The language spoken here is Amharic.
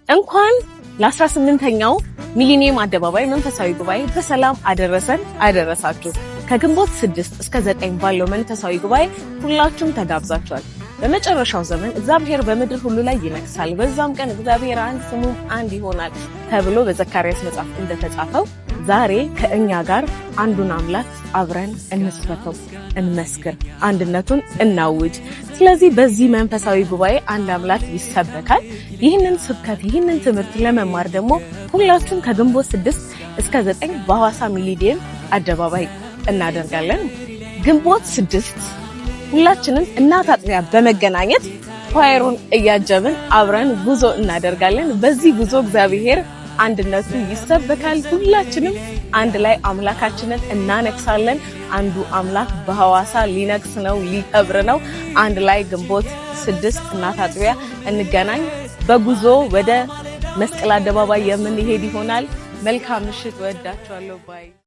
እንኳን ለ18ኛው ሚሊኒየም አደባባይ መንፈሳዊ ጉባኤ በሰላም አደረሰን አደረሳችሁ። ከግንቦት 6 እስከ 9 ባለው መንፈሳዊ ጉባኤ ሁላችሁም ተጋብዛችኋል። በመጨረሻው ዘመን እግዚአብሔር በምድር ሁሉ ላይ ይነግሳል፣ በዛም ቀን እግዚአብሔር አንድ ስሙም አንድ ይሆናል ተብሎ በዘካርያስ መጽሐፍ እንደተጻፈው ዛሬ ከእኛ ጋር አንዱን አምላክ አብረን እንስበከው፣ እንመስክር፣ አንድነቱን እናውጅ። ስለዚህ በዚህ መንፈሳዊ ጉባኤ አንድ አምላክ ይሰበካል። ይህንን ስብከት ይህንን ትምህርት ለመማር ደግሞ ሁላችሁም ከግንቦት 6 እስከ 9 በሐዋሳ ሚሊኒየም አደባባይ እናደርጋለን። ግንቦት 6 ሁላችንም እናት አጥቢያ በመገናኘት ኳየሩን እያጀብን አብረን ጉዞ እናደርጋለን። በዚህ ጉዞ እግዚአብሔር አንድነቱ ይሰበካል። ሁላችንም አንድ ላይ አምላካችንን እናነግሳለን። አንዱ አምላክ በሐዋሳ ሊነግስ ነው፣ ሊከብር ነው። አንድ ላይ ግንቦት 6 እናት አጥቢያ እንገናኝ። በጉዞ ወደ መስቀል አደባባይ የምንሄድ ይሆናል። መልካም ምሽት። ወዳችኋለሁ ባይ